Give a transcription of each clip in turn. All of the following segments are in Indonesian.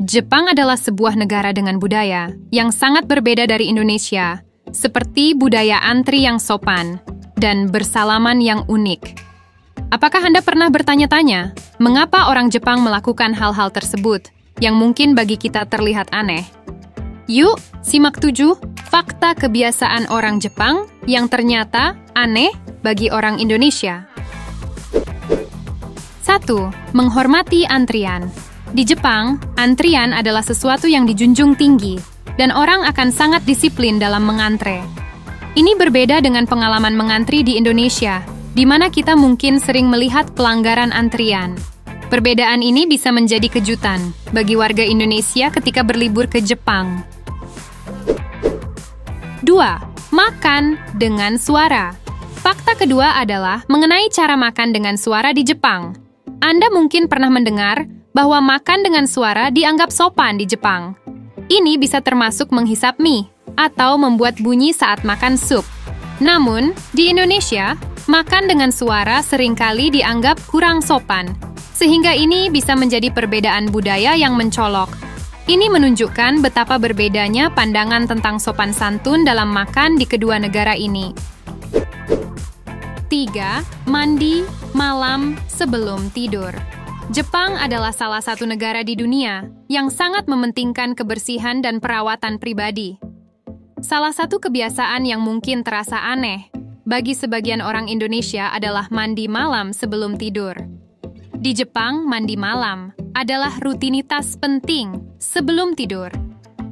Jepang adalah sebuah negara dengan budaya yang sangat berbeda dari Indonesia, seperti budaya antri yang sopan dan bersalaman yang unik. Apakah Anda pernah bertanya-tanya, mengapa orang Jepang melakukan hal-hal tersebut yang mungkin bagi kita terlihat aneh? Yuk, simak 7 fakta kebiasaan orang Jepang yang ternyata aneh bagi orang Indonesia. 1. Menghormati antrian. Di Jepang, antrian adalah sesuatu yang dijunjung tinggi, dan orang akan sangat disiplin dalam mengantre. Ini berbeda dengan pengalaman mengantri di Indonesia, di mana kita mungkin sering melihat pelanggaran antrian. Perbedaan ini bisa menjadi kejutan bagi warga Indonesia ketika berlibur ke Jepang. 2. Makan dengan suara. Fakta kedua adalah mengenai cara makan dengan suara di Jepang. Anda mungkin pernah mendengar bahwa makan dengan suara dianggap sopan di Jepang. Ini bisa termasuk menghisap mie atau membuat bunyi saat makan sup. Namun, di Indonesia, makan dengan suara seringkali dianggap kurang sopan, sehingga ini bisa menjadi perbedaan budaya yang mencolok. Ini menunjukkan betapa berbedanya pandangan tentang sopan santun dalam makan di kedua negara ini. 3. Mandi malam sebelum tidur. Jepang adalah salah satu negara di dunia yang sangat mementingkan kebersihan dan perawatan pribadi. Salah satu kebiasaan yang mungkin terasa aneh bagi sebagian orang Indonesia adalah mandi malam sebelum tidur. Di Jepang, mandi malam adalah rutinitas penting sebelum tidur.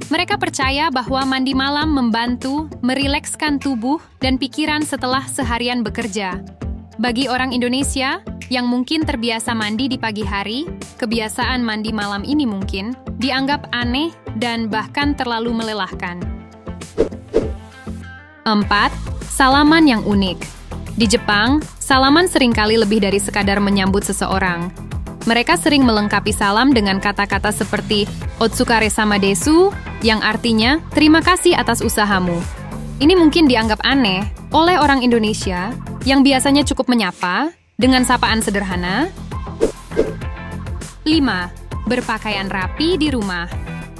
Mereka percaya bahwa mandi malam membantu merilekskan tubuh dan pikiran setelah seharian bekerja. Bagi orang Indonesia yang mungkin terbiasa mandi di pagi hari, kebiasaan mandi malam ini mungkin dianggap aneh dan bahkan terlalu melelahkan. 4. Salaman yang unik. Di Jepang, salaman seringkali lebih dari sekadar menyambut seseorang. Mereka sering melengkapi salam dengan kata-kata seperti "Otsukare-sama desu", yang artinya terima kasih atas usahamu. Ini mungkin dianggap aneh oleh orang Indonesia yang biasanya cukup menyapa dengan sapaan sederhana. 5. Berpakaian rapi di rumah.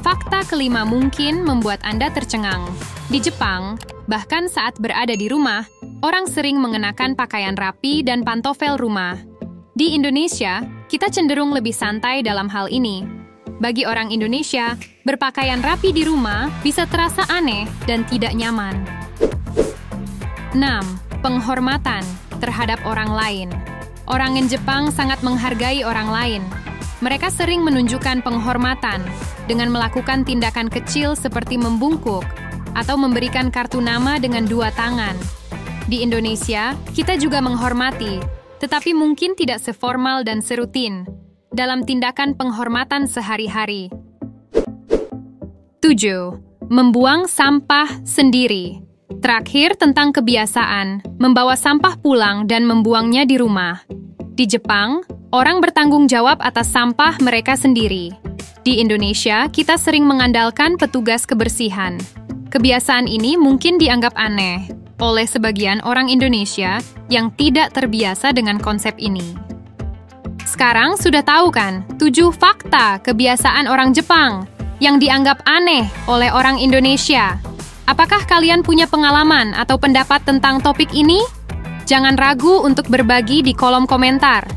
Fakta kelima mungkin membuat Anda tercengang. Di Jepang, bahkan saat berada di rumah, orang sering mengenakan pakaian rapi dan pantofel rumah. Di Indonesia, kita cenderung lebih santai dalam hal ini. Bagi orang Indonesia, berpakaian rapi di rumah bisa terasa aneh dan tidak nyaman. 6. Penghormatan terhadap orang lain. Orang Jepang sangat menghargai orang lain. Mereka sering menunjukkan penghormatan dengan melakukan tindakan kecil seperti membungkuk atau memberikan kartu nama dengan 2 tangan. Di Indonesia, kita juga menghormati, tetapi mungkin tidak seformal dan serutin dalam tindakan penghormatan sehari-hari. 7. Membuang sampah sendiri. Terakhir, tentang kebiasaan membawa sampah pulang dan membuangnya di rumah. Di Jepang, orang bertanggung jawab atas sampah mereka sendiri. Di Indonesia, kita sering mengandalkan petugas kebersihan. Kebiasaan ini mungkin dianggap aneh oleh sebagian orang Indonesia yang tidak terbiasa dengan konsep ini. Sekarang sudah tahu kan 7 fakta kebiasaan orang Jepang yang dianggap aneh oleh orang Indonesia. Apakah kalian punya pengalaman atau pendapat tentang topik ini? Jangan ragu untuk berbagi di kolom komentar.